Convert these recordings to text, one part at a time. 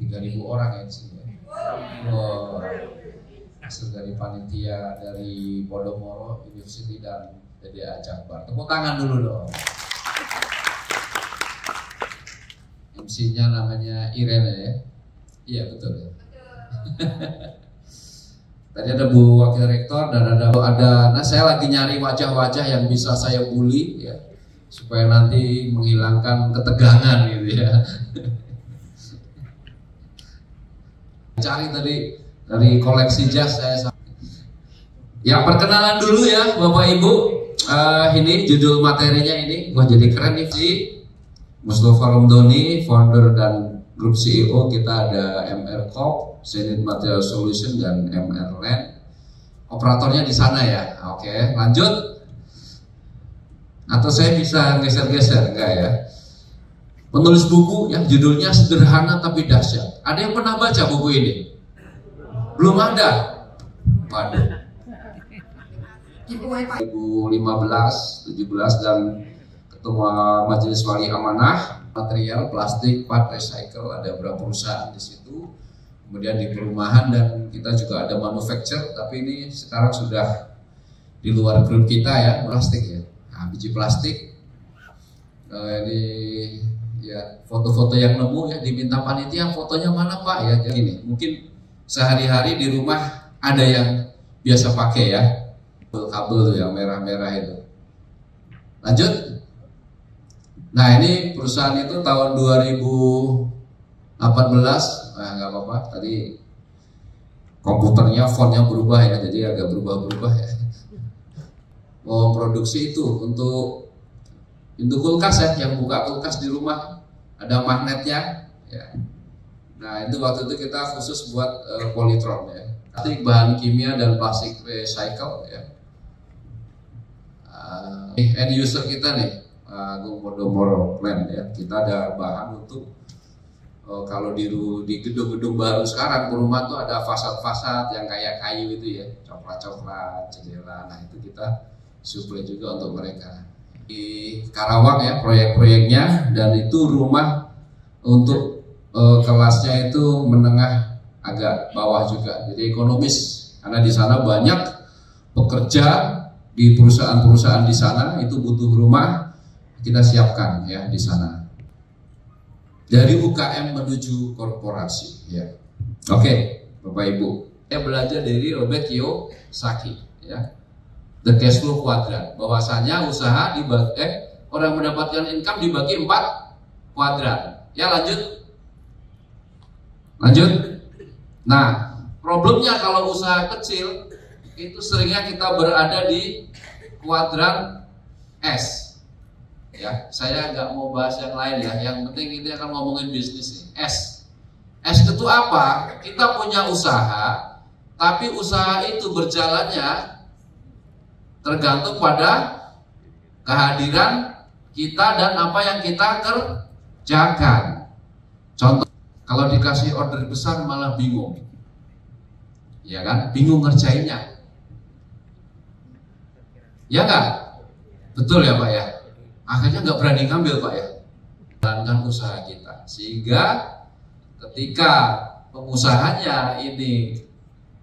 3.000 orang ya di sini. Oh, hasil dari panitia dari Podomoro University dan DDA Jakbar. Tepuk tangan dulu dong. MC-nya namanya Irene ya. Iya betul ya. Tadi ada Bu Wakil Rektor dan ada. Nah saya lagi nyari wajah-wajah yang bisa saya bully ya, supaya nanti menghilangkan ketegangan gitu ya. Cari tadi dari koleksi jas saya. Ya perkenalan dulu ya Bapak Ibu. Ini judul materinya ini, wah jadi keren nih sih. Mustafa Romdoni, founder dan grup CEO kita ada MR Corp, Zenith Material Solution dan MR Land. Operatornya di sana ya. Oke, lanjut. Atau saya bisa geser-geser enggak ya? Penulis buku yang judulnya sederhana tapi dahsyat. Ada yang pernah baca buku ini? Belum ada. Waduh. 2015, 17 dan Ketua Majelis Wali Amanah, material plastik, part recycle, ada beberapa perusahaan di situ. Kemudian di perumahan dan kita juga ada manufacture, tapi ini sekarang sudah di luar grup kita ya, plastik ya. Nah, biji plastik. Ini ya foto-foto yang nemu ya, diminta panitia fotonya mana Pak ya. Jadi ini mungkin sehari-hari di rumah ada yang biasa pakai ya, kabel tuh yang merah-merah itu. Lanjut. Nah ini perusahaan itu tahun 2018, nah nggak apa-apa, tadi komputernya fontnya berubah ya, jadi agak berubah-berubah ya. Mau produksi itu untuk pintu kulkas ya, yang buka kulkas di rumah ada magnetnya ya. Nah itu waktu itu kita khusus buat Polytron ya, plastik, bahan kimia dan plastik recycle ya. End user kita nih Agung Podomoro Land ya, kita ada bahan untuk kalau di gedung-gedung baru sekarang perumahan tuh ada fasad-fasad yang kayak kayu itu ya, coklat-coklat, jendela. Nah itu kita suplai juga untuk mereka. Di Karawang ya proyek-proyeknya, dan itu rumah untuk kelasnya itu menengah agak bawah juga, jadi ekonomis karena di sana banyak pekerja di perusahaan-perusahaan di sana itu butuh rumah. Kita siapkan ya di sana. Dari UKM menuju korporasi ya. Oke, Bapak Ibu. Saya belajar dari Robert Kiyosaki ya. The Cash Flow Quadrant. Bahwasanya usaha dibagi orang mendapatkan income dibagi 4 kuadran. Ya lanjut. Lanjut. Nah, problemnya kalau usaha kecil itu seringnya kita berada di kuadran S. Ya, saya nggak mau bahas yang lain ya. Yang penting ini akan ngomongin bisnis nih. S. S itu apa? Kita punya usaha, tapi usaha itu berjalannya tergantung pada kehadiran kita dan apa yang kita kerjakan. Contoh, kalau dikasih order besar malah bingung, ya kan? Bingung ngerjainnya, ya nggak? Betul ya Pak ya? Akhirnya nggak berani ngambil Pak ya, jalankan usaha kita, sehingga ketika pengusahanya ini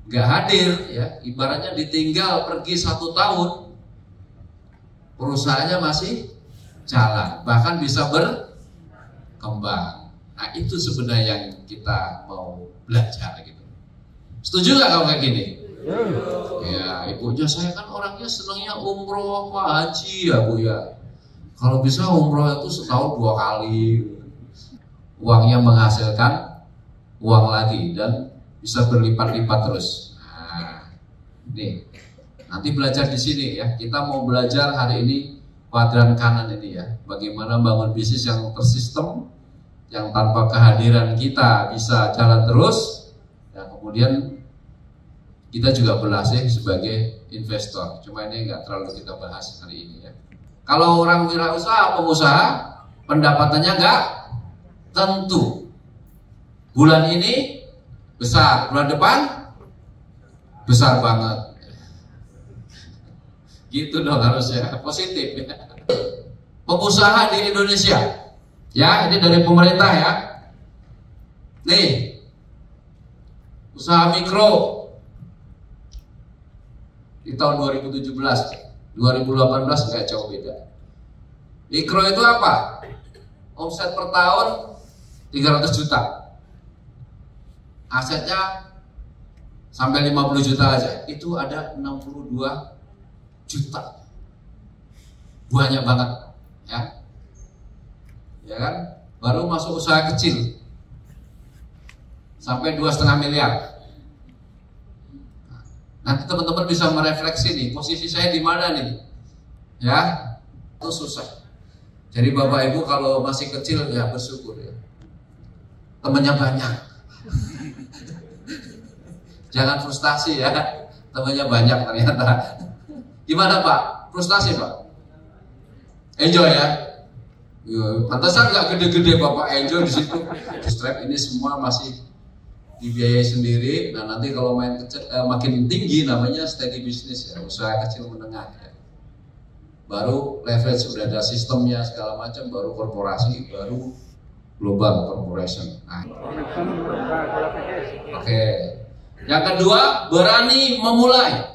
nggak hadir ya, ibaratnya ditinggal pergi 1 tahun, perusahaannya masih jalan, bahkan bisa berkembang. Nah itu sebenarnya yang kita mau belajar gitu. Setuju nggak kalau kayak gini? Ya ibunya saya kan orangnya senangnya umroh Pak, haji ya Bu ya. Kalau bisa umroh itu setahun 2 kali, uangnya menghasilkan uang lagi dan bisa berlipat-lipat terus. Nah, nih nanti belajar di sini ya. Kita mau belajar hari ini kuadran kanan ini ya. Bagaimana bangun bisnis yang tersistem, yang tanpa kehadiran kita bisa jalan terus. Dan kemudian kita juga berhasil sebagai investor. Cuma ini nggak terlalu kita bahas hari ini ya. Kalau orang wirausaha, pengusaha, pendapatannya nggak tentu. Bulan ini besar, bulan depan besar banget. Gitu dong harusnya, positif ya. Pengusaha di Indonesia, ya ini dari pemerintah ya. Nih, Usaha mikro di tahun 2017, 2018 nggak jauh beda. Mikro itu apa? Omset per tahun 300 juta. Asetnya sampai 50 juta aja. Itu ada 62 juta. Banyak banget, ya. Ya kan? Baru masuk usaha kecil sampai 2,5 miliar. Nanti teman-teman bisa merefleksi nih, posisi saya di mana nih? Ya, itu susah. Jadi Bapak Ibu kalau masih kecil ya bersyukur ya. Temannya banyak. Jangan frustasi ya. Temannya banyak ternyata. Gimana Pak? Frustasi Pak? Enjoy ya. Pantesan nggak gede-gede Bapak enjoy di situ. Strap ini semua masih dibiayai sendiri. Nah nanti kalau main kecil, makin tinggi namanya steady business ya, usaha kecil menengah ya. Baru leverage sudah ada sistemnya segala macam, baru korporasi, baru global corporation. Nah. Oke. Yang kedua, berani memulai.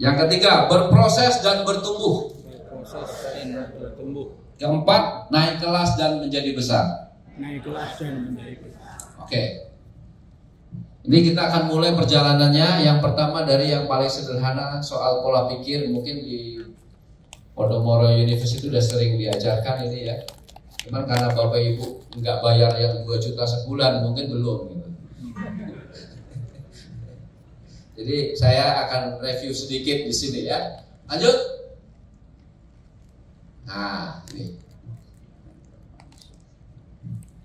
Yang ketiga, berproses dan bertumbuh. Keempat, naik kelas dan menjadi besar. Oke. Ini kita akan mulai perjalanannya. Yang pertama dari yang paling sederhana, soal pola pikir. Mungkin di Podomoro University sudah sering diajarkan ini ya. Cuman karena Bapak Ibu nggak bayar yang 2 juta sebulan, mungkin belum gitu. Jadi saya akan review sedikit di sini ya. Lanjut. Nah, ini.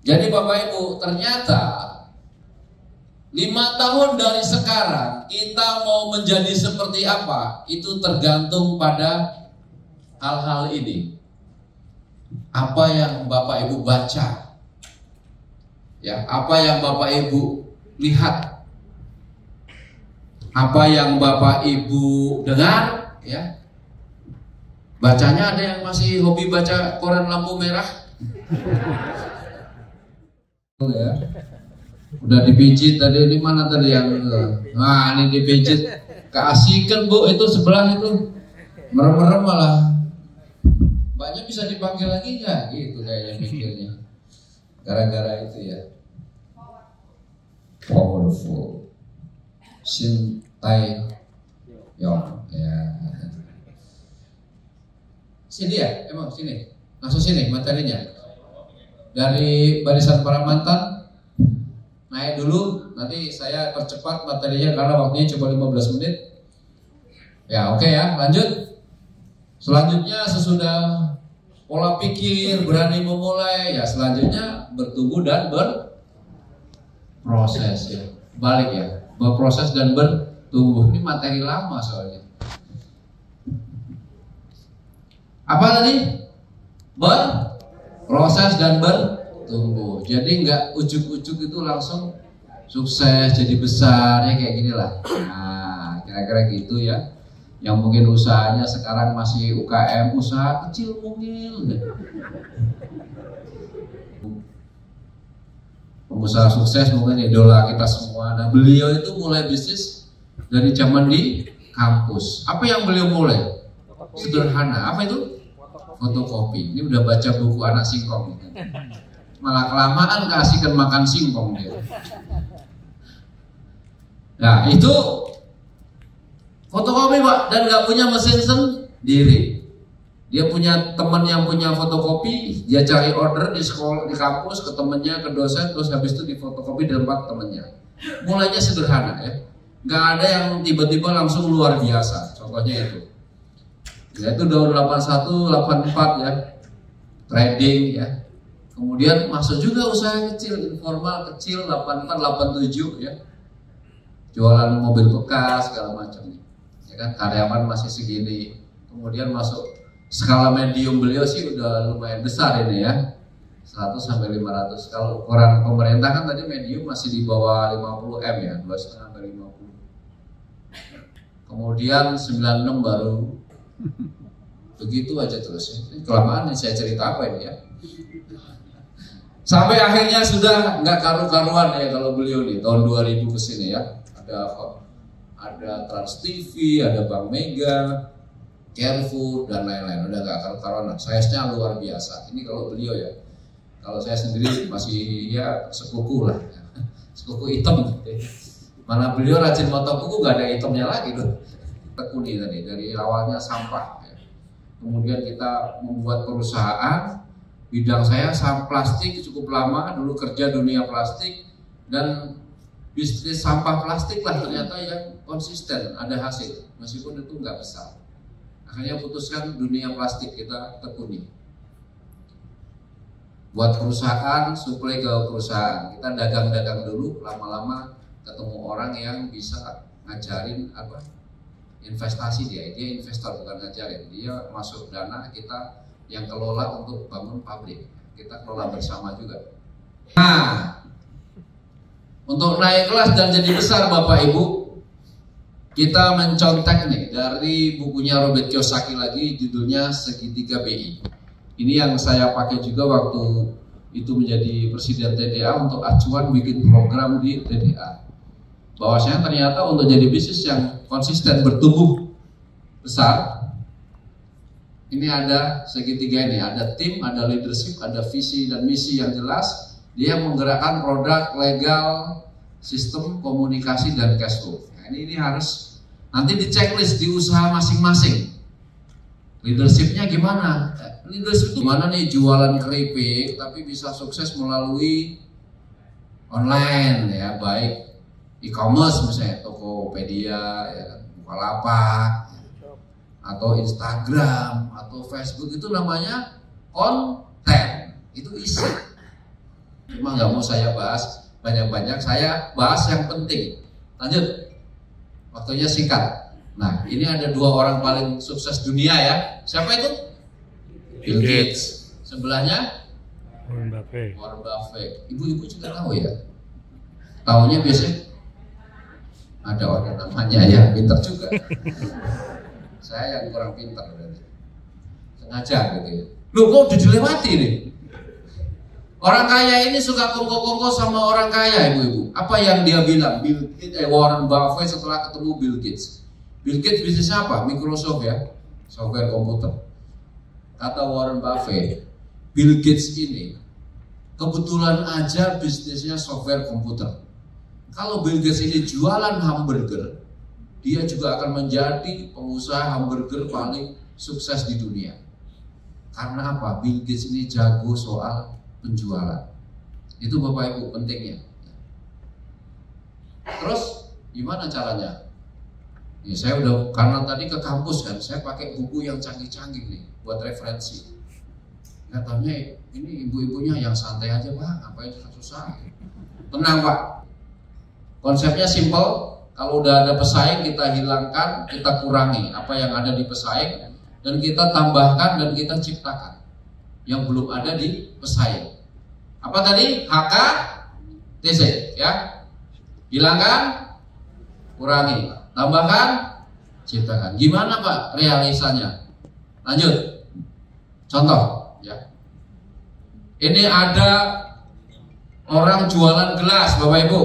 Jadi Bapak Ibu, ternyata 5 tahun dari sekarang kita mau menjadi seperti apa, itu tergantung pada hal-hal ini. Apa yang Bapak Ibu baca, ya, apa yang Bapak Ibu lihat, apa yang Bapak Ibu dengar, ya. Bacanya ada yang masih hobi baca koran lampu merah, ya. Udah dipijit tadi, di mana tadi yang nah ini dipijit, keasikan Bu itu sebelah itu, merem-merem malah. Mbaknya bisa dipanggil lagi nggak? Gitu kayaknya mikirnya. Gara-gara itu ya. Powerful. Shin Tai Yong ya. Sini ya, emang sini. Langsung sini materinya. Dari barisan para mantan naik dulu, nanti saya percepat materinya karena waktunya cuma 15 menit. Ya oke ya, lanjut. Selanjutnya sesudah pola pikir, berani memulai, ya selanjutnya bertumbuh dan berproses ya. Balik ya, berproses dan bertumbuh. Ini materi lama soalnya. Apa tadi? Berproses dan bertumbuh. Jadi nggak ujuk-ujuk itu langsung sukses jadi besar ya, kayak gini lah. Nah kira-kira gitu ya. Yang mungkin usahanya sekarang masih UKM, usaha kecil mungkin. Pengusaha sukses mungkin idola kita semua. Nah beliau itu mulai bisnis dari zaman di kampus. Apa yang beliau mulai? Sederhana. Apa itu? Fotokopi. Ini udah baca buku anak singkong. Malah kelamaan keasikan makan singkong dia. Nah itu fotokopi Pak, dan nggak punya mesin sendiri. Dia punya teman yang punya fotokopi, dia cari order di sekolah, di kampus, ke temennya, ke dosen, terus habis itu di fotokopi di tempat temennya. Mulainya sederhana ya, nggak ada yang tiba-tiba langsung luar biasa. Contohnya itu, ya itu tahun 81, 84 ya, trading ya. Kemudian masuk juga usaha kecil, informal kecil, 84, 87 ya, jualan mobil bekas segala macam. Kan karyawan masih segini, kemudian masuk skala medium, beliau sih udah lumayan besar ini ya, 100 sampai 500. Kalau koran pemerintah kan tadi medium masih di bawah 50 M ya, 2,5 sampai 50. Kemudian 96 baru begitu aja terus. Ini kelamaan nih saya cerita apa ini ya. Sampai akhirnya sudah nggak karu-karuan ya kalau beliau nih tahun 2000 kesini ya. Ada Trans TV, ada Bank Mega, Carrefour dan lain-lain. Udah nggak karu-karuan. Size-nya luar biasa. Ini kalau beliau ya. Kalau saya sendiri masih ya sekuku lah, sekuku hitam. Mana beliau rajin motong kuku nggak ada hitamnya lagi tuh. Tekuni tadi dari awalnya sampah. Ya. Kemudian kita membuat perusahaan. Bidang saya sampah plastik cukup lama, dulu kerja dunia plastik dan bisnis sampah plastik lah ternyata yang konsisten, ada hasil meskipun itu nggak besar. Akhirnya putuskan dunia plastik kita tekuni. Buat perusahaan, suplai ke perusahaan. Kita dagang-dagang dulu, lama-lama ketemu orang yang bisa ngajarin apa investasi dia investor bukan ngajarin. Dia masuk dana, kita yang kelola untuk bangun pabrik. Kita kelola bersama juga. Nah, untuk naik kelas dan jadi besar Bapak Ibu, kita mencontek nih dari bukunya Robert Kiyosaki lagi, judulnya Segitiga BI. Ini yang saya pakai juga waktu itu menjadi presiden TDA untuk acuan bikin program di TDA. Bahwasanya ternyata untuk jadi bisnis yang konsisten bertumbuh besar, ini ada segitiga ini, ada tim, ada leadership, ada visi dan misi yang jelas. Dia menggerakkan produk, legal, sistem, komunikasi dan cash flow. Nah, ini harus nanti di checklist di usaha masing-masing. Leadershipnya gimana? Leadership itu gimana nih jualan keripik tapi bisa sukses melalui online ya, baik e-commerce misalnya Tokopedia, ya, Bukalapak, atau Instagram atau Facebook, itu namanya konten, itu isi. Cuma nggak mau saya bahas banyak-banyak, saya bahas yang penting. Lanjut, waktunya singkat. Nah, ini ada dua orang paling sukses dunia ya. Siapa itu? Bill Gates. Sebelahnya Warren Buffett. Ibu-ibu juga tahu ya. Tahunya biasanya ada orang namanya ya, pintar juga. Saya yang kurang pintar berarti. Sengaja gitu ya. Loh kok udah dilewati nih? Orang kaya ini suka kongko-kongko sama orang kaya, ibu-ibu. Apa yang dia bilang? Warren Buffett setelah ketemu Bill Gates. Bill Gates bisnisnya apa? Microsoft ya, software komputer. Kata Warren Buffett, Bill Gates ini kebetulan aja bisnisnya software komputer. Kalau Bill Gates ini jualan hamburger, dia juga akan menjadi pengusaha hamburger paling sukses di dunia. Karena apa? Bill Gates ini jago soal penjualan. Itu Bapak Ibu pentingnya. Terus gimana caranya? Ya, saya udah, karena tadi ke kampus kan, saya pakai buku yang canggih-canggih nih buat referensi. Katanya ini ibu-ibunya yang santai aja Pak, ngapain susah? Tenang Pak. Konsepnya simple. Kalau udah ada pesaing kita hilangkan, kita kurangi apa yang ada di pesaing dan kita tambahkan dan kita ciptakan yang belum ada di pesaing. Apa tadi? HKTC ya. Hilangkan, kurangi, tambahkan, ciptakan. Gimana Pak realisanya? Lanjut. Contoh ya. Ini ada orang jualan gelas Bapak Ibu.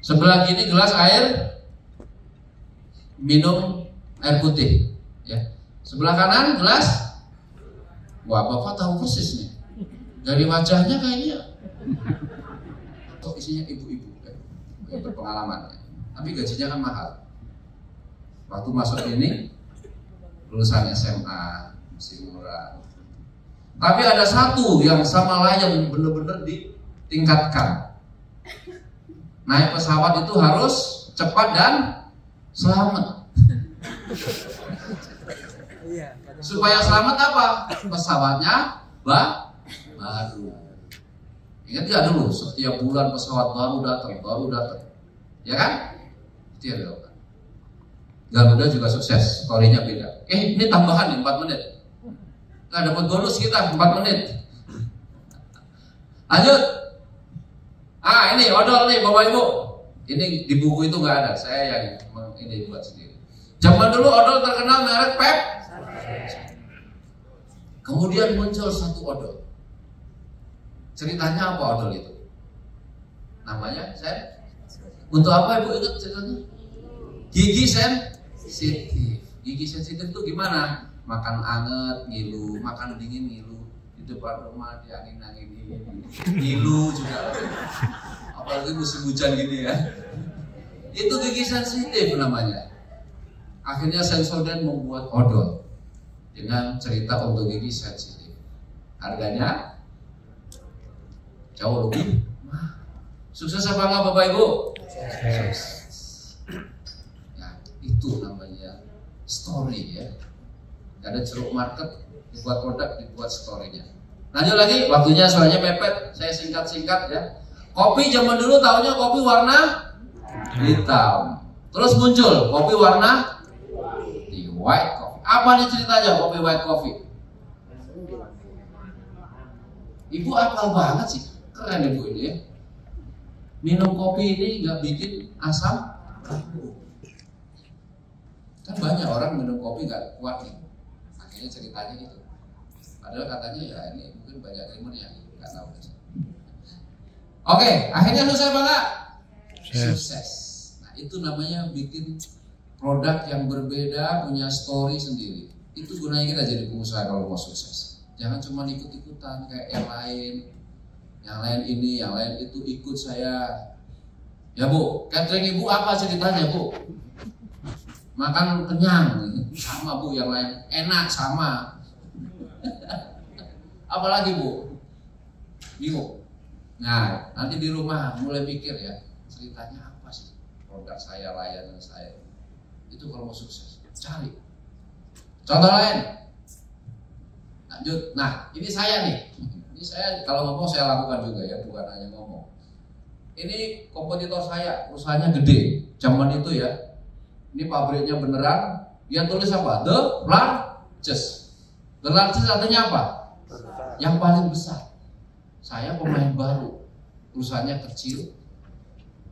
Sebelah kiri gelas air minum air putih ya. Sebelah kanan gelas, wah Bapak tahu persis nih. Dari wajahnya kayaknya kok isinya ibu-ibu ya, berpengalaman ya. Tapi gajinya kan mahal. Waktu masuk ini lulusan SMA masih murah. Tapi ada satu yang sama lain benar-benar ditingkatkan. Naik pesawat itu harus cepat dan selamat. Supaya selamat apa? Pesawatnya baru. Ingat gak dulu setiap bulan pesawat baru datang. Ya kan? Itu yang dilakukan. Garuda juga sukses, story-nya beda. Ini tambahan nih 4 menit. Nggak dapat bonus kita 4 menit. Lanjut. Ini odol nih Bapak Ibu. Ini di buku itu nggak ada, saya yang ini buat sendiri. Zaman dulu odol terkenal merek Pep. Kemudian muncul satu odol. Ceritanya apa odol itu? Namanya untuk apa Ibu ingat ceritanya? Gigi sensitif. Gigi sensitif itu gimana? Makan anget ngilu, makan dingin ngilu, di depan rumah diangin-angin ngilu juga. Apalagi musim hujan gini ya. Itu gigi sensitif namanya. Akhirnya Sensodyne membuat odol dengan cerita untuk gigi sensitif. Harganya jauh lebih mahal. Sukses apa enggak Bapak Ibu? Sukses. Ya, itu namanya story ya. Ada ceruk market, dibuat produk, dibuat story-nya. Lanjut lagi, waktunya soalnya mepet, saya singkat-singkat ya. Kopi zaman dulu taunya kopi warna hitam. Terus muncul kopi warna white coffee. Apa nih ceritanya kopi white coffee? Ibu apal banget sih, keren Ibu ini ya. Minum kopi ini nggak bikin asam lambung. Kan banyak orang minum kopi nggak kuat nih. Akhirnya ceritanya gitu. Padahal katanya ya ini mungkin banyak krimernya, nggak tahu. Oke, akhirnya sukses apa enggak? Sukses. Nah itu namanya bikin produk yang berbeda, punya story sendiri. Itu gunanya kita jadi pengusaha kalau mau sukses. Jangan cuma ikut-ikutan kayak yang lain ini, yang lain itu ikut saya. Ya Bu, catering Ibu apa ceritanya Bu? Makan kenyang, sama Bu, yang lain enak sama. Apalagi Bu? Bingung. Nah, nanti di rumah mulai pikir ya, ceritanya apa sih produk saya, layanan saya. Itu kalau mau sukses, cari. Contoh lain. Lanjut. Nah, ini saya nih. Ini saya kalau ngomong saya lakukan juga ya, bukan hanya ngomong. Ini kompetitor saya, perusahaannya gede. Zaman itu ya. Ini pabriknya beneran. Dia tulis apa? The largest. The largest artinya apa? Yang paling besar. Saya pemain baru. Perusahaannya kecil.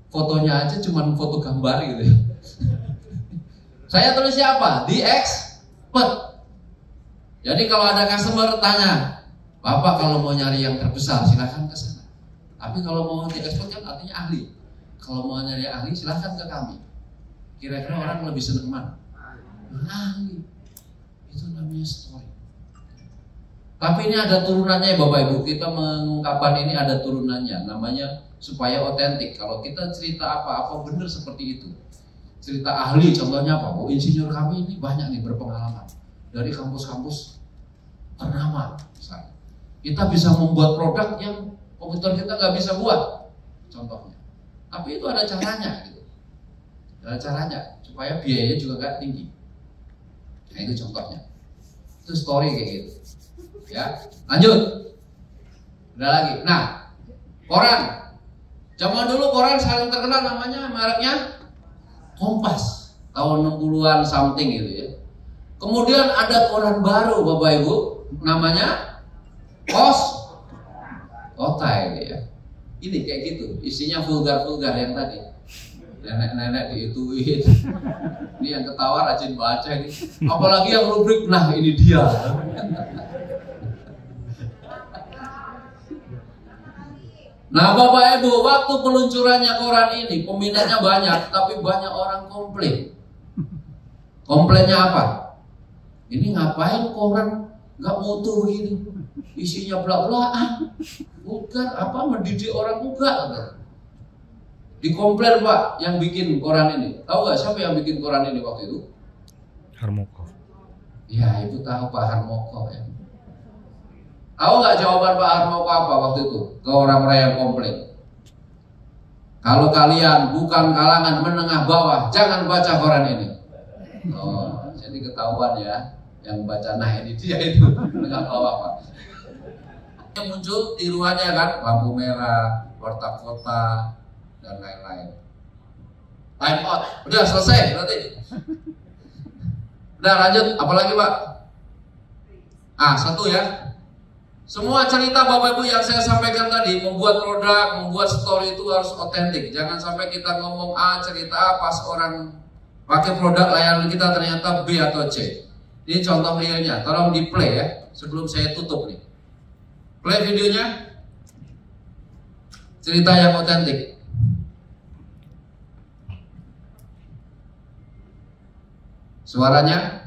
Fotonya aja cuma foto gambar gitu ya. Saya tulisnya apa? The expert. Jadi kalau ada customer tanya, Bapak kalau mau nyari yang terbesar silahkan ke sana. Tapi kalau mau the expert kan artinya ahli. Kalau mau nyari ahli silahkan ke kami. Kira-kira orang lebih senang mana? Ahli. Itu namanya story. Tapi ini ada turunannya Bapak Ibu. Kita mengungkapkan ini ada turunannya. Namanya supaya otentik. Kalau kita cerita apa-apa benar seperti itu. Cerita ahli, contohnya apa? Oh, insinyur kami ini banyak nih berpengalaman dari kampus-kampus ternama, misalnya. Kita bisa membuat produk yang komputer kita nggak bisa buat, contohnya. Tapi itu ada caranya, gitu. Ada caranya supaya biayanya juga nggak tinggi. Nah itu contohnya. Itu story kayak gitu. Ya, lanjut. Udah lagi. Nah, koran. Zaman dulu koran saling terkenal namanya mereknya Kompas, tahun 60-an something gitu ya. Kemudian ada koran baru Bapak Ibu, namanya Kota ini ya. Ini kayak gitu, isinya vulgar-vulgar yang tadi. Nenek-nenek diituin. Ini yang ketawa rajin baca ini. Apalagi yang rubrik, nah ini dia. Nah Bapak Ibu, waktu peluncurannya koran ini peminatnya banyak, tapi banyak orang komplain. Komplainnya apa? Ini ngapain koran nggak mutu ini? Isinya belak-belakan. Bukan apa mendidik orang juga. Dikomplain Pak yang bikin koran ini. Tahu nggak siapa yang bikin koran ini waktu itu? Harmoko. Ya Ibu tahu Pak Harmoko ya. Tahu nggak jawaban Pak Harmoko apa waktu itu ke orang-orang yang komplain? Kalau kalian bukan kalangan menengah bawah, jangan baca koran ini. Oh, jadi ketahuan ya, yang baca nah ini dia itu menengah bawah Pak. Yang muncul tiruannya kan, lampu merah, warta kota dan lain-lain. Time out, udah selesai berarti. Udah lanjut, apalagi Pak? Satu ya. Semua cerita Bapak Ibu yang saya sampaikan tadi, membuat produk, membuat story itu harus otentik. Jangan sampai kita ngomong A, cerita A, pas orang pakai produk layanan kita ternyata B atau C. Ini contoh realnya, tolong di play ya, sebelum saya tutup nih. Play videonya. cerita yang otentik. Suaranya?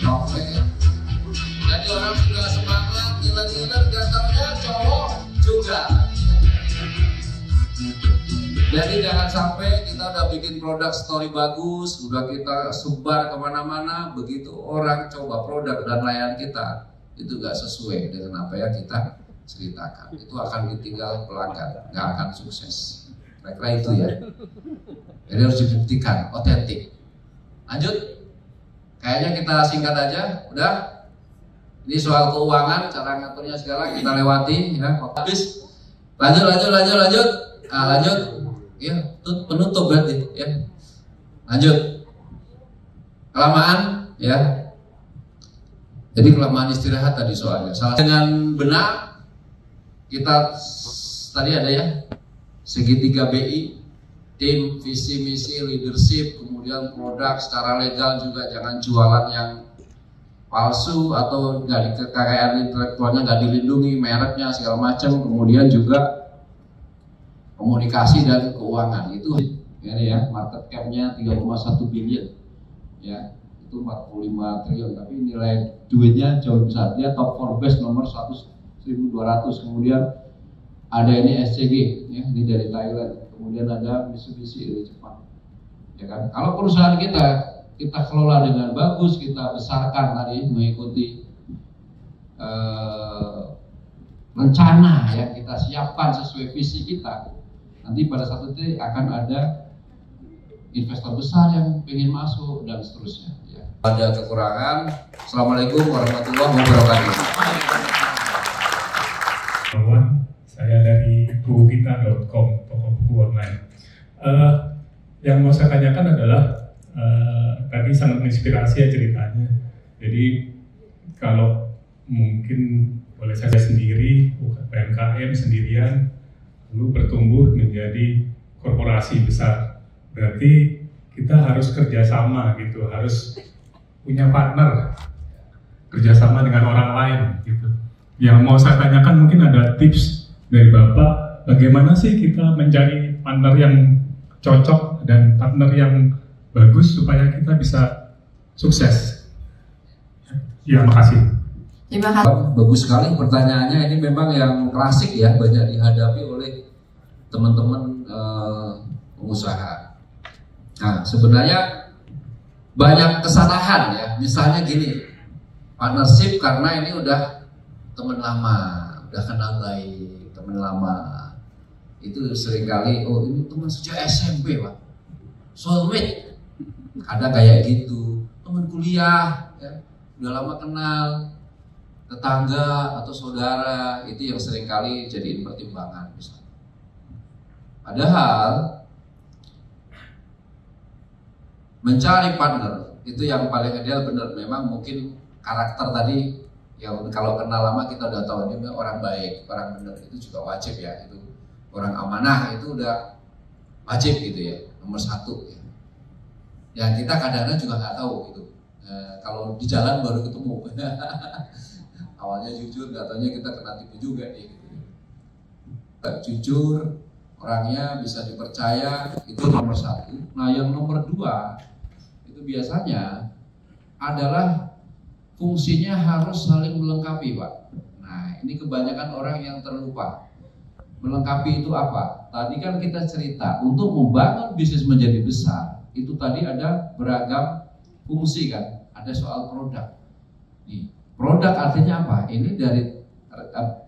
Oke. Jadi orang sudah semangat, ngiler-ngiler, datangnya cowok juga. Jadi jangan sampai kita udah bikin produk story bagus, udah kita sebar kemana-mana, begitu orang coba produk dan layanan kita itu gak sesuai dengan apa yang kita ceritakan, itu akan ditinggal pelanggan, gak akan sukses. Kira-kira itu ya. Jadi harus dibuktikan, otentik. Lanjut. Kayaknya kita singkat aja, udah. Ini soal keuangan, cara ngaturnya segala kita lewati ya. Habis. Lanjut. Nah, lanjut. Ya, penutup berarti ya. Lanjut. Kelamaan ya. Jadi kelamaan istirahat tadi soalnya. Salah dengan benar kita tadi ada ya. Segitiga BI, tim, visi, misi, leadership, kemudian produk secara legal juga jangan jualan yang palsu atau kekayaan intelektualnya nggak dilindungi, mereknya segala macam. Kemudian juga komunikasi dan keuangan itu ya, market cap-nya 3,1 billion ya, itu 45 triliun, tapi nilai duitnya jauh besar. Dia top Forbes nomor 100.200. Kemudian ada ini SCG ya, ini dari Thailand. Kemudian ada Mitsubishi dari Jepang, ya kan? Kalau perusahaan kita kelola dengan bagus, kita besarkan tadi mengikuti rencana yang kita siapkan sesuai visi kita, nanti pada satu titik akan ada investor besar yang ingin masuk dan seterusnya. Ya. Ada kekurangan. Assalamualaikum warahmatullahi wabarakatuh. Saya dari bukukitta.com, toko buku online. Yang mau saya tanyakan adalah tadi sangat menginspirasi ya ceritanya. Jadi kalau mungkin oleh saya sendiri, UMKM sendirian, lalu bertumbuh menjadi korporasi besar, berarti kita harus kerjasama gitu, harus punya partner, kerjasama dengan orang lain gitu. Yang mau saya tanyakan mungkin ada tips dari Bapak, bagaimana sih kita mencari partner yang cocok dan partner yang bagus supaya kita bisa sukses? Ya, makasih. Terima kasih. Bagus sekali pertanyaannya. Ini memang yang klasik ya, banyak dihadapi oleh teman-teman pengusaha. Nah, sebenarnya banyak kesalahan ya. Misalnya gini, partnership karena ini udah teman lama, udah kenal baik. Teman lama itu seringkali, oh ini teman sejak SMP Pak, soulmate, ada kayak gitu. Teman kuliah ya, udah lama kenal, tetangga atau saudara, itu yang seringkali jadiin pertimbangan misalnya. Padahal mencari partner itu yang paling ideal. Benar, memang mungkin karakter tadi ya, kalau kenal lama kita udah tahu ini orang baik, orang benar, itu juga wajib ya. Itu orang amanah itu udah wajib gitu ya, nomor satu ya. Ya kita kadang-kadang juga nggak tahu gitu. Kalau di jalan baru ketemu, awalnya jujur, katanya kita kena tipu juga nih. Gitu. Jujur, orangnya bisa dipercaya, itu nomor satu. Nah yang nomor dua itu biasanya adalah fungsinya harus saling melengkapi Pak. Nah ini kebanyakan orang yang terlupa. Melengkapi itu apa? Tadi kan kita cerita, untuk membangun bisnis menjadi besar, itu tadi ada beragam fungsi kan. Ada soal produk. Nih, produk artinya apa? Ini dari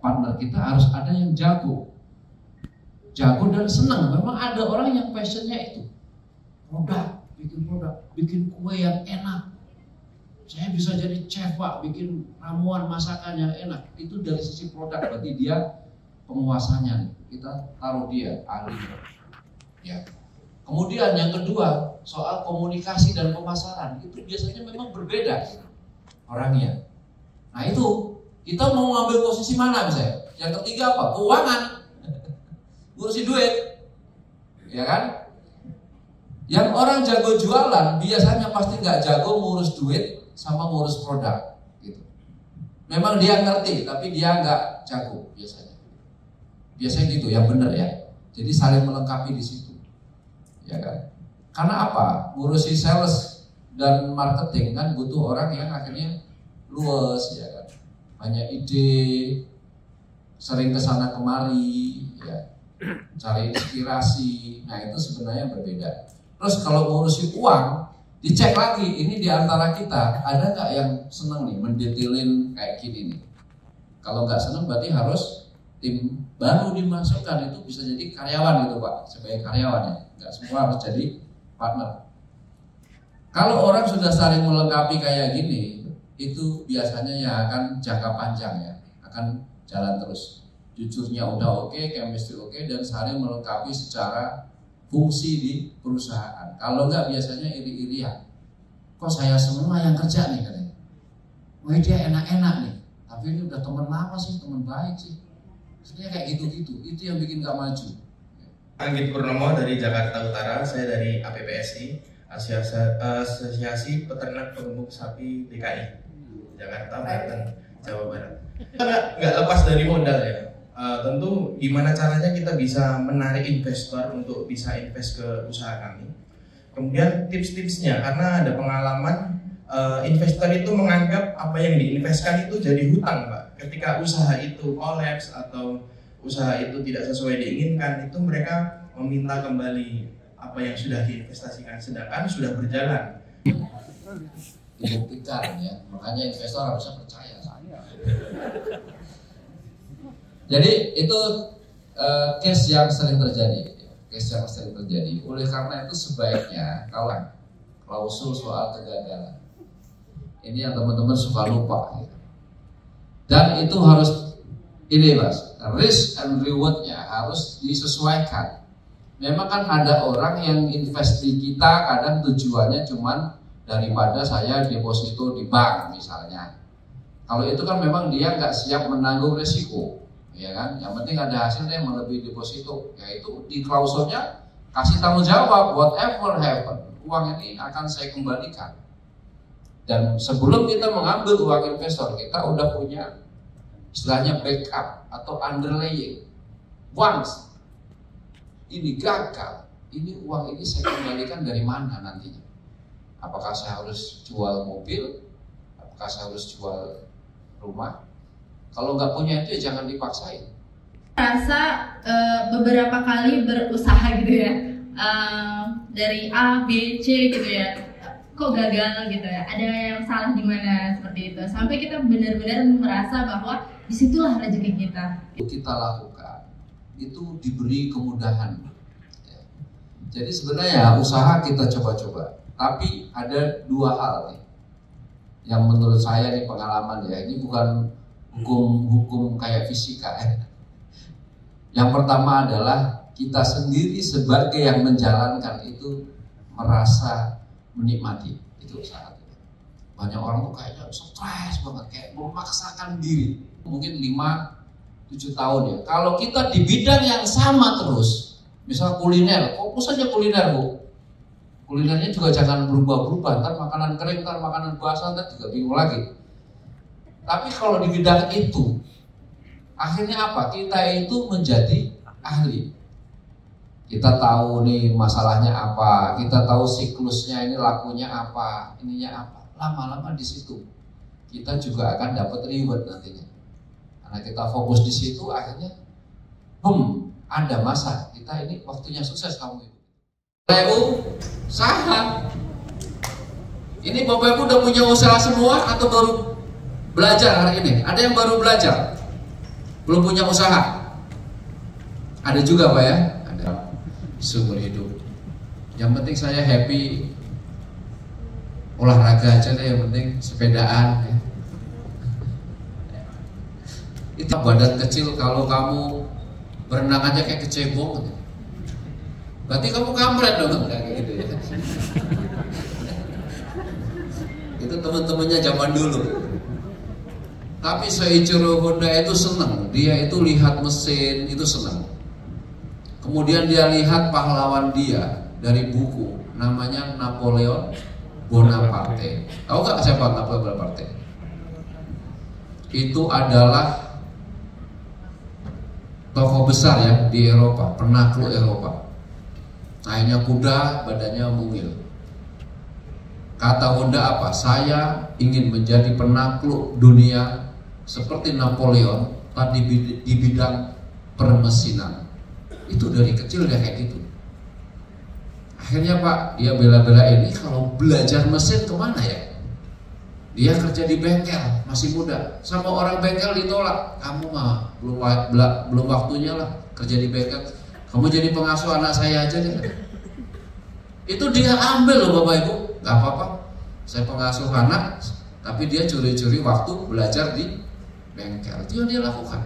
partner kita harus ada yang jago dan senang. Memang ada orang yang passionnya itu bikin produk, bikin kue yang enak. Saya bisa jadi chef Pak, bikin ramuan masakan yang enak. Itu dari sisi produk, berarti dia penguasanya. Kita taruh dia ahli. Ya. Kemudian yang kedua, soal komunikasi dan pemasaran, itu biasanya memang berbeda orangnya. Nah itu, kita mau ngambil posisi mana misalnya? Yang ketiga apa? Keuangan. Ngurusin duit. Ya kan? Yang orang jago jualan, biasanya pasti nggak jago ngurus duit sama ngurus produk. Gitu. Memang dia ngerti, tapi dia nggak jago biasanya. Biasanya gitu, yang benar ya. Jadi saling melengkapi di situ. Ya kan? Karena apa? Ngurusi sales dan marketing kan butuh orang yang akhirnya luas, ya kan? Banyak ide, sering kesana kemari, ya, cari inspirasi. Nah itu sebenarnya berbeda. Terus kalau ngurusi uang, dicek lagi. Ini di antara kita ada nggak yang seneng nih mendetailin kayak gini nih? Kalau nggak seneng berarti harus tim baru dimasukkan. Itu bisa jadi karyawan gitu Pak, sebagai karyawan ya. Nggak semua harus jadi partner. Kalau orang sudah saling melengkapi kayak gini, itu biasanya ya akan jangka panjang ya, akan jalan terus. Jujurnya udah oke, chemistry oke, dan saling melengkapi secara fungsi di perusahaan. Kalau enggak biasanya iri-irian. Kok saya semua yang kerja nih katanya. Wah dia enak-enak nih. Tapi ini udah teman lama sih, teman baik sih. Sebenarnya kayak gitu-gitu. Itu yang bikin gak maju. Anggit Purnomo dari Jakarta Utara. Saya dari APPSI, Asosiasi Peternak Pengembung Sapi DKI. Jakarta, Banten, Jawa Barat. Kita nggak lepas dari modal ya. Tentu gimana caranya kita bisa menarik investor untuk bisa invest ke usaha kami. Kemudian tips-tipsnya, karena ada pengalaman investor itu menganggap apa yang diinvestkan itu jadi hutang Pak. Ketika usaha itu kolaps atau usaha itu tidak sesuai diinginkan, itu mereka meminta kembali apa yang sudah diinvestasikan, sedangkan sudah berjalan. Dibuktikan ya, makanya investor harusnya percaya saya. Jadi itu case yang sering terjadi, Oleh karena itu sebaiknya kawan klausul soal kegagalan. Ini yang teman-teman suka lupa. Ya. Dan itu harus ini Mas, risk and rewardnya harus disesuaikan. Memang kan ada orang yang invest di kita kadang tujuannya cuman daripada saya deposito di bank misalnya. Kalau itu kan memang dia nggak siap menanggung resiko. Ya kan, yang penting ada hasilnya yang melebihi deposito, yaitu di klausulnya kasih tanggung jawab, whatever happen, uang ini akan saya kembalikan. Dan sebelum kita mengambil uang investor, kita udah punya istilahnya backup atau underlaying. Once ini gagal, ini uang ini saya kembalikan dari mana nantinya? Apakah saya harus jual mobil? Apakah saya harus jual rumah? Kalau nggak punya itu ya jangan dipaksain. Rasa beberapa kali berusaha gitu ya, dari A, B, C gitu ya, kok gagal gitu ya, ada yang salah di mana seperti itu. Sampai kita benar-benar merasa bahwa disitulah rezeki kita. Kita lakukan itu diberi kemudahan. Jadi sebenarnya usaha kita coba-coba, tapi ada dua hal nih yang menurut saya nih pengalaman ya, ini bukan hukum kayak fisika ya. Yang pertama adalah kita sendiri sebagai yang menjalankan itu merasa menikmati itu usaha. Banyak orang tuh kayaknya stres banget, kayak memaksakan diri. Mungkin 5-7 tahun ya. Kalau kita di bidang yang sama terus, misal kuliner, fokus aja kuliner Bu. Kulinernya juga jangan berubah-berubah, ntar makanan kering, ntar makanan basah, ntar juga bingung lagi. Tapi kalau di bidang itu, akhirnya apa? Kita itu menjadi ahli. Kita tahu nih masalahnya apa, kita tahu siklusnya ini lakunya apa, ininya apa. Lama-lama di situ kita juga akan dapat reward nantinya. Karena kita fokus di situ, akhirnya ada masa kita ini waktunya sukses kamu itu. Ibu, saham. Ini Bapak Ibu udah punya usaha semua atau baru belajar hari ini? Ada yang baru belajar? belum punya usaha. Ada juga Pak ya, ada sumber hidup. Yang penting saya happy, olahraga aja deh, yang penting sepedaan ya. Itu badan kecil, kalau kamu berenang aja kayak kecebong, berarti kamu kampret dong, kayak gitu ya. Itu teman-temannya zaman dulu. Tapi Soichiro Honda itu senang, dia itu lihat mesin itu senang. Kemudian dia lihat pahlawan dia dari buku, namanya Napoleon Bonaparte. Tahu nggak siapa Napoleon Bonaparte? Itu adalah tokoh besar ya di Eropa, penakluk Eropa. Naiknya kuda, badannya mungil. Kata Honda apa? Saya ingin menjadi penakluk dunia seperti Napoleon, tapi di bidang permesinan. Itu dari kecil dia kayak gitu. Akhirnya Pak, dia bela-bela ini kalau belajar mesin kemana ya? Dia kerja di bengkel, masih muda. Sama orang bengkel ditolak. Kamu mah belum waktunya lah kerja di bengkel. Kamu jadi pengasuh anak saya aja deh. Itu dia ambil loh Bapak Ibu. Gak apa-apa, saya pengasuh anak, tapi dia curi-curi waktu belajar di bengkel. Itu yang dia lakukan.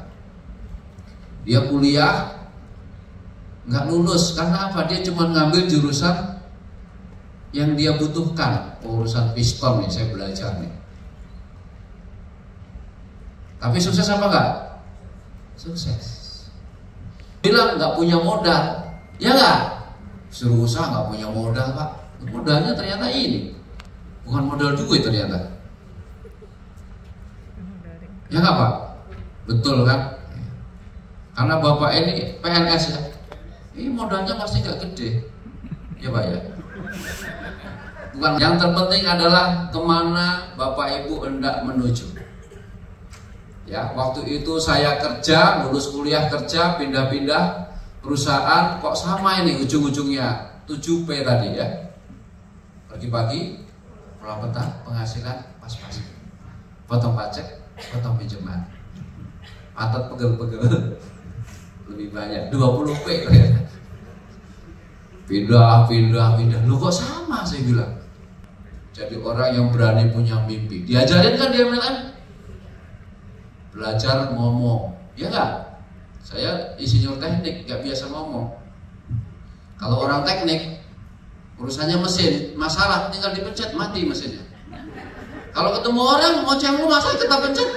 Dia kuliah nggak lulus karena apa? Dia cuma ngambil jurusan yang dia butuhkan. Urusan piston nih, saya belajar nih. Tapi sukses apa enggak? Sukses. Bilang nggak punya modal, ya nggak? Suruh usaha nggak punya modal Pak. Modalnya ternyata ini, bukan modal duit ternyata. Ya nggak Pak? Betul kan? Karena Bapak ini PNS ya. Ini modalnya pasti nggak gede, ya Pak ya. Bukan, yang terpenting adalah kemana Bapak Ibu hendak menuju. Ya, waktu itu saya kerja, lulus kuliah kerja, pindah-pindah perusahaan, kok sama ini ujung-ujungnya 7P tadi ya. Pagi-pagi, pulang petang, penghasilan pas-pas, potong pajak, potong pinjaman, patat pegel-pegel. Lebih banyak 20P ya. Pindah. Lu kok sama, saya bilang. Jadi orang yang berani punya mimpi. Diajarin kan dia kan? Belajar ngomong. Ya enggak? Saya insinyur teknik, gak biasa ngomong. Kalau orang teknik urusannya mesin, masalah tinggal dipencet, mati mesinnya. Kalau ketemu orang ngoceh lu, masa kita pencet?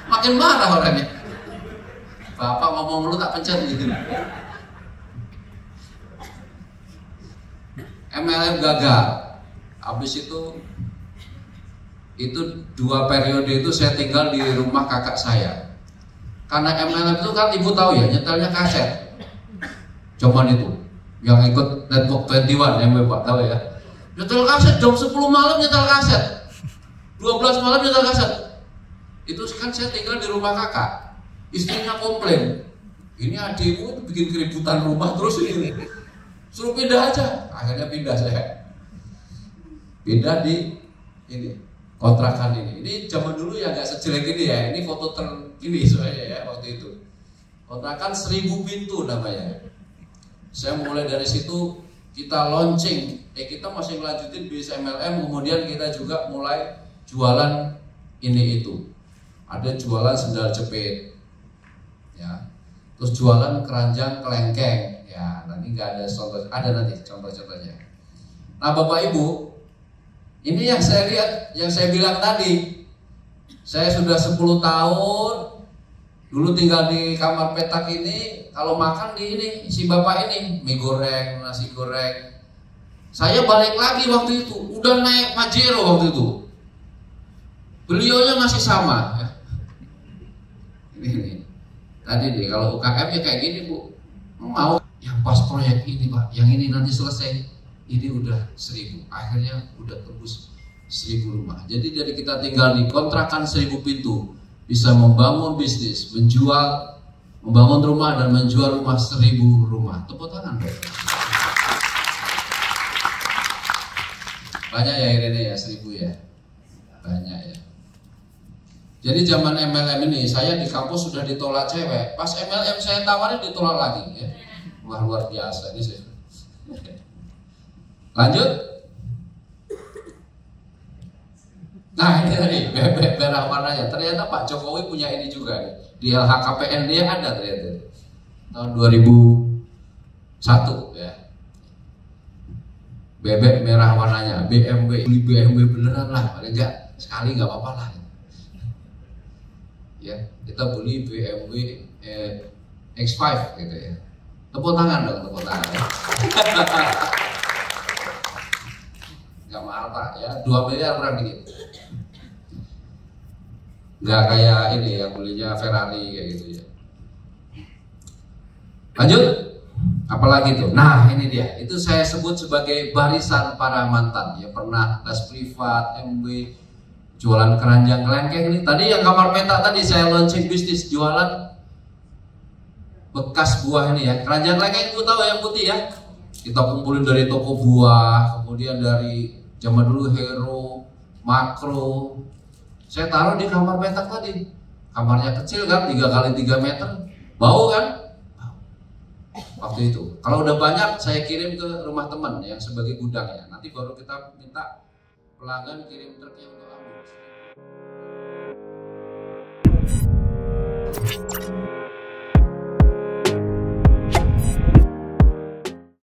Makin marah orangnya. Bapak ngomong lu tak pencet gitu. MLM gagal. Habis itu 2 periode itu saya tinggal di rumah kakak saya. Karena MLM itu kan ibu tahu ya, nyetelnya kaset. Cuman itu yang ikut Network 21 yang Bapak tahu ya. Nyetel kaset jam 10 malam, nyetel kaset 12 malam nyetel kaset. Itu kan saya tinggal di rumah kakak. Istrinya komplain, ini adikmu bikin keributan rumah terus ini. Suruh pindah aja. Akhirnya pindah saya. Pindah di ini kontrakan ini. Ini zaman dulu ya nggak sejelek ini ya. Ini foto terkini soalnya ya waktu itu. Kontrakan 1000 pintu namanya. Saya mulai dari situ, kita launching. Kita masih melanjutin bisnis MLM. Kemudian kita juga mulai jualan ini itu. Ada jualan sendal jepit. Ya, terus jualan keranjang kelengkeng, ya nanti nggak ada contoh, ada nanti contoh-contohnya. Nah Bapak Ibu, ini yang saya lihat, yang saya bilang tadi, saya sudah 10 tahun, dulu tinggal di kamar petak ini, kalau makan di ini, si Bapak ini, mie goreng, nasi goreng. Saya balik lagi waktu itu, udah naik Pajero waktu itu, beliaunya masih sama. Ya. Ini. Tadi deh, kalau UKM ya kayak gini Bu, mau yang pas proyek ini Pak, yang ini nanti selesai, ini udah 1000, akhirnya udah tembus 1000 rumah. Jadi dari kita tinggal di kontrakan 1000 pintu, bisa membangun bisnis, membangun rumah dan menjual rumah 1000 rumah. Tepuk tangan Pak. Banyak ya ini ya 1000 ya, banyak ya. Jadi zaman MLM ini saya di kampus sudah ditolak cewek, pas MLM saya tawarin ditolak lagi ya. Wah, luar biasa ini saya. Lanjut. Nah ini tadi bebek merah warnanya. Ternyata Pak Jokowi punya ini juga nih. Di LHKPN dia ada ternyata tahun 2001 ya. Bebek merah warnanya, BMW, beli BMW beneran lah, paling enggak sekali nggak apa-apa lah. Ya, kita beli BMW X5 gitu ya. Tepuk tangan dong, tepuk tangan. Gak mahal Pak ya, 2 miliar kurang dikit. Gak kayak ini yang belinya Ferrari kayak gitu ya. Lanjut, apalagi tuh? Nah ini dia, itu saya sebut sebagai barisan para mantan ya, pernah les privat, MW, jualan keranjang kelengkeng ini. Tadi yang kamar peta tadi saya launching bisnis jualan bekas buah ini ya, keranjang kelengkeng itu tahu yang putih ya. Kita kumpulin dari toko buah, kemudian dari zaman dulu Hero, Makro. Saya taruh di kamar petak tadi. Kamarnya kecil kan, 3 kali 3 meter. Bau kan? Waktu itu. Kalau udah banyak saya kirim ke rumah teman yang sebagai gudang ya. Nanti baru kita minta pelanggan kirim truknya untuk ambil.